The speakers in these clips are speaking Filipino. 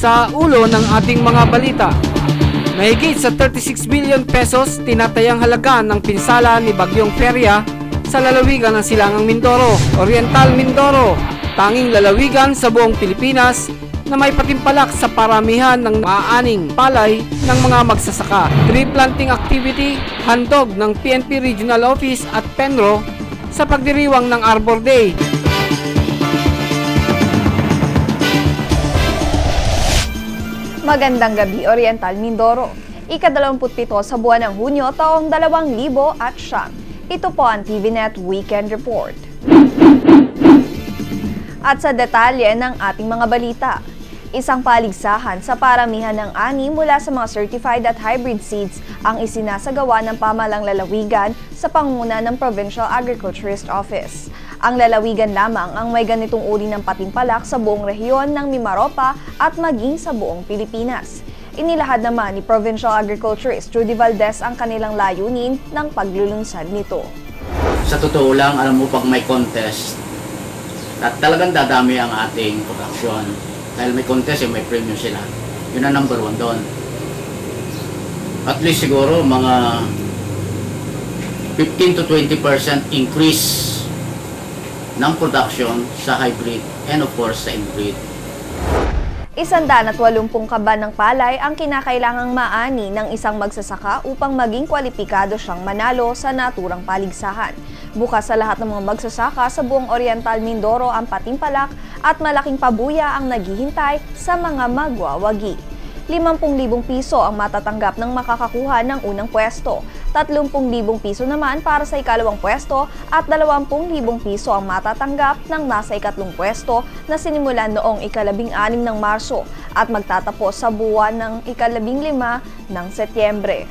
Sa ulo ng ating mga balita, mahigit sa 36 billion pesos tinatayang halaga ng pinsala ni Bagyong Feria sa lalawigan ng Silangang Mindoro, Oriental Mindoro, tanging lalawigan sa buong Pilipinas na may patimpalak sa paramihan ng maaaning palay ng mga magsasaka. Tree planting activity, handog ng PNP Regional Office at Penro sa pagdiriwang ng Arbor Day. Magandang gabi, Oriental Mindoro. Ika-27 sa buwan ng Hunyo taong 2009. Ito po ang TVNet Weekend Report. At sa detalye ng ating mga balita, isang paligsahan sa paramihan ng ani mula sa mga certified at hybrid seeds ang isinasagawa ng pamahalang lalawigan sa pangunguna ng Provincial Agriculturist Office. Ang lalawigan lamang ang may ganitong uri ng patimpalak sa buong rehiyon ng Mimaropa at maging sa buong Pilipinas. Inilahad naman ni Provincial Agriculturist Judy Valdez ang kanilang layunin ng paglulunsad nito. Sa totoo lang, alam mo, pag may contest, at talagang dadami ang ating production. Dahil may contest, may premium sila. Yun ang number 1 doon. At least siguro mga 15 to 20% increase ng production sa hybrid and of course sa inbreed. 180 kaban ng palay ang kinakailangang maani ng isang magsasaka upang maging kwalipikado siyang manalo sa naturang paligsahan. Bukas sa lahat ng mga magsasaka sa buong Oriental Mindoro ang patimpalak at malaking pabuya ang naghihintay sa mga magwawagi. 50,000 piso ang matatanggap ng makakakuha ng unang pwesto, 30,000 piso naman para sa ikalawang pwesto at 20,000 piso ang matatanggap ng nasa ikatlong pwesto na sinimulan noong ika-16 ng Marso at magtatapos sa buwan ng ika-15 ng Setyembre.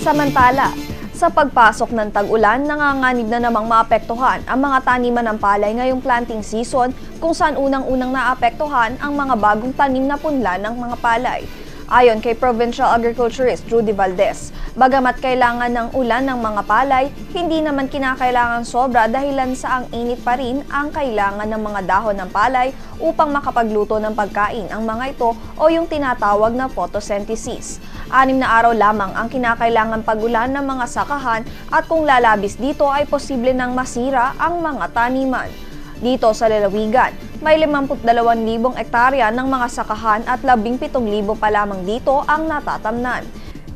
Samantala, sa pagpasok ng tag-ulan, nanganganib na namang maapektuhan ang mga taniman ng palay ngayong planting season kung saan unang-unang naapektuhan ang mga bagong tanim na punla ng mga palay. Ayon kay Provincial Agriculturist Judy Valdez, bagamat kailangan ng ulan ng mga palay, hindi naman kinakailangan sobra dahilan sa ang init pa rin ang kailangan ng mga dahon ng palay upang makapagluto ng pagkain ang mga ito o yung tinatawag na photosynthesis. 6 na araw lamang ang kinakailangan pag-ulan ng mga sakahan at kung lalabis dito ay posible nang masira ang mga taniman. Dito sa lalawigan, may 52,000 hektarya ng mga sakahan at 17,000 pa lamang dito ang natatamnan.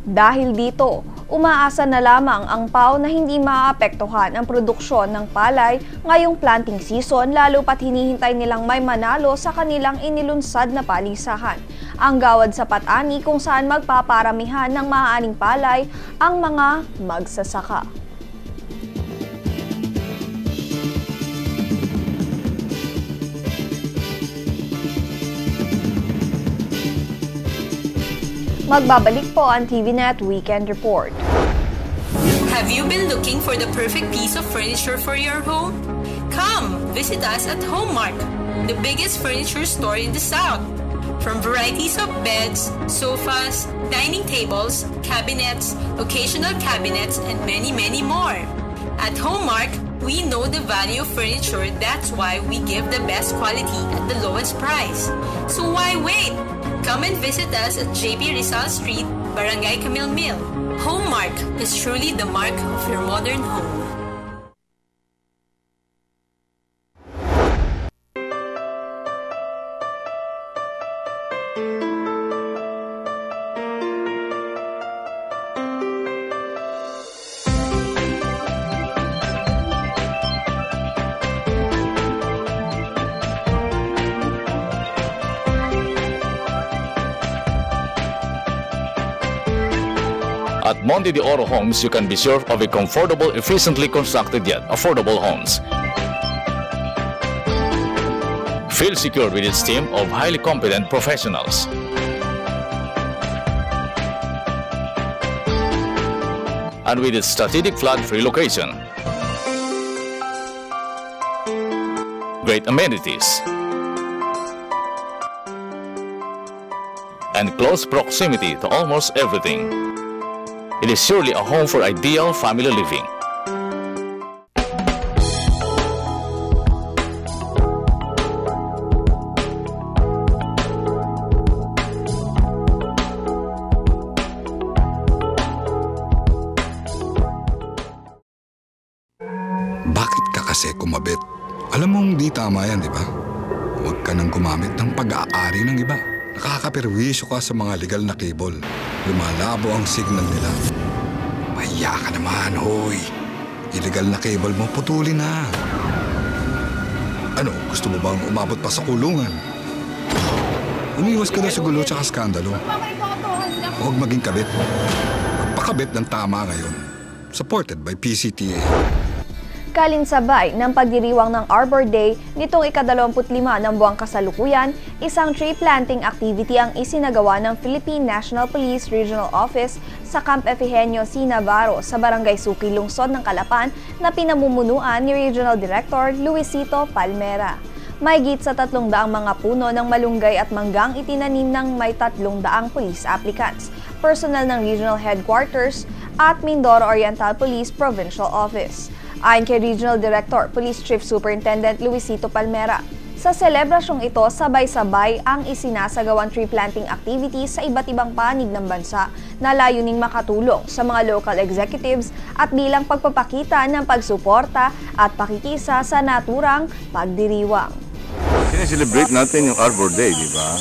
Dahil dito, umaasa na lamang ang PAO na hindi maapektuhan ang produksyon ng palay ngayong planting season lalo pat hinihintay nilang may manalo sa kanilang inilunsad na palisahan. Ang gawad sa Patani kung saan magpaparamihan ng maaaring palay ang mga magsasaka. Magbabalik po ang TVNet Weekend Report. Have you been looking for the perfect piece of furniture for your home? Come, visit us at Homemark, the biggest furniture store in the South. From varieties of beds, sofas, dining tables, cabinets, occasional cabinets, and many, many more. At Homemark, we know the value of furniture, that's why we give the best quality at the lowest price. So why wait? Come and visit us at JB Rizal Street, Barangay Camille Mill. Homemark is truly the mark of your modern home. At Monte de Oro Homes, you can be sure of a comfortable, efficiently constructed yet affordable homes. Feel secure with its team of highly competent professionals. And with its strategic flood-free location. Great amenities. And close proximity to almost everything. It is surely a home for ideal family living. Alam mong di tama yan, di ba? Huwag ka nang gumamit ng pag-aari ng iba. Nakakaperwisyo ka sa mga legal na cable. Lumalabo ang signal nila. Mahiya ka naman, hoy. Illegal na cable mo, putulin na. Ano, gusto mo bang umabot pa sa kulungan? Umiwas ka na sa gulo tsaka skandalo. Huwag maging kabit. Magpakabit ng tama ngayon. Supported by PCTA. Kalinsabay ng pagdiriwang ng Arbor Day nitong ika-25 ng buwang kasalukuyan, isang tree planting activity ang isinagawa ng Philippine National Police Regional Office sa Camp Efigênio C. Navarro sa Barangay Suki, Lungsod ng Calapan na pinamumunuan ni Regional Director Luisito Palmera. Mahigit sa 300 mga puno ng malunggay at manggang itinanim ng may 300 police applicants, personnel ng Regional Headquarters at Mindoro Oriental Police Provincial Office. Ayon kay Regional Director, Police Chief Superintendent Luisito Palmera, sa selebrasyong ito, sabay-sabay ang isinasagawang tree planting activities sa iba't ibang panig ng bansa na layuning makatulong sa mga local executives at bilang pagpapakita ng pagsuporta at pakikisa sa naturang pagdiriwang. Sineselebrate natin yung Arbor Day, di ba?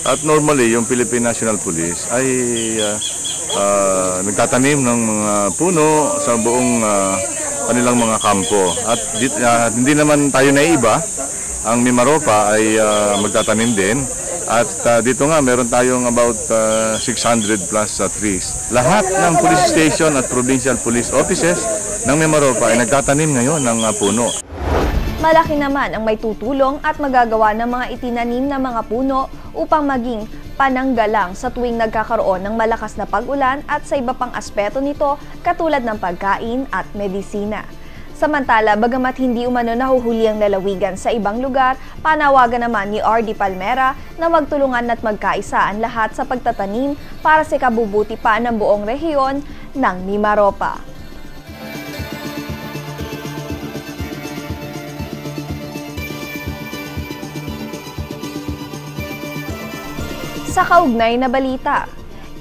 At normally, yung Philippine National Police ay nagtatanim ng mga puno sa buong kanilang mga kampo. At hindi naman tayo naiiba, ang Mimaropa ay magtatanim din. At dito nga, meron tayong about 600 plus trees. Lahat ng police station at provincial police offices ng Mimaropa ay nagtatanim ngayon ng puno. Malaki naman ang may tutulong at magagawa ng mga itinanim na mga puno upang maging pananggalang sa tuwing nagkakaroon ng malakas na pag-ulan at sa iba pang aspeto nito katulad ng pagkain at medisina. Samantala, bagamat hindi umano nahuhuli ang lalawigan sa ibang lugar, panawagan naman ni R.D. Palmera na magtulungan at magkaisa ang lahat sa pagtatanim para sa kabubuti pa ng buong rehiyon ng Mimaropa. Sa kaugnay na balita,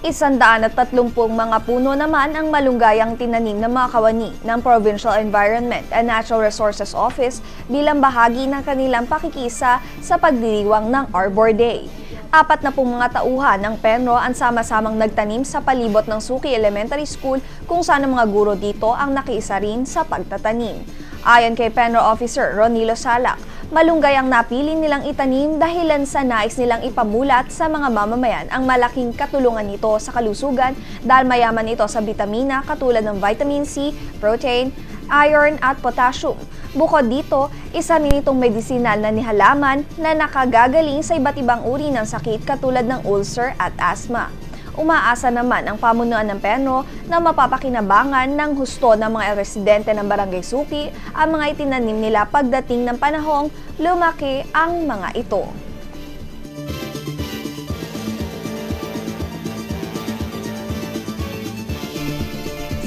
130 mga puno naman ang malunggayang tinanim ng mga kawani ng Provincial Environment and Natural Resources Office bilang bahagi ng kanilang pakikisa sa pagdiriwang ng Arbor Day. 40 mga tauhan ng Penro ang sama-samang nagtanim sa palibot ng Suki Elementary School kung saan ang mga guro dito ang nakiisa rin sa pagtatanim. Ayon kay Penro Officer Ronilo Salak, malunggay ang napili nilang itanim dahilan sa nais nilang ipamulat sa mga mamamayan ang malaking katulungan nito sa kalusugan dahil mayaman ito sa bitamina katulad ng vitamin C, protein, iron at potassium. Bukod dito, isa rin itong medisinal na nihalaman na nakagagaling sa iba't ibang uri ng sakit katulad ng ulcer at asthma. Umaasa naman ang pamunuan ng Penro na mapapakinabangan ng husto ng mga residente ng Barangay Suki ang mga itinanim nila pagdating ng panahong lumaki ang mga ito.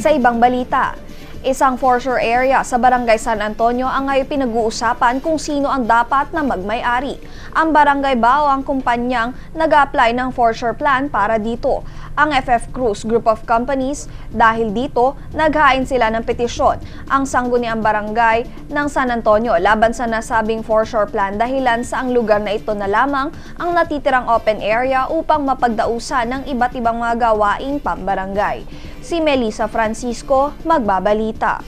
Sa ibang balita, isang foreshore area sa Barangay San Antonio ang ngayon pinag-uusapan kung sino ang dapat na magmay-ari. Ang Barangay Bao ang kumpanyang nag-apply ng foreshore plan para dito. Ang FF Cruz Group of Companies dahil dito naghain sila ng petisyon ang sangguniang barangay ng San Antonio laban sa nasabing foreshore plan dahilan sa ang lugar na ito na lamang ang natitirang open area upang mapagdausan ng iba't ibang mga gawaing pambarangay. Si Melissa Francisco magbabalita.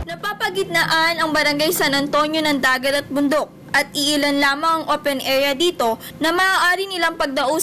Napapagitnaan ang Barangay San Antonio ng dagat at bundok at iilan lamang ang open area dito na maaari nilang pagdaus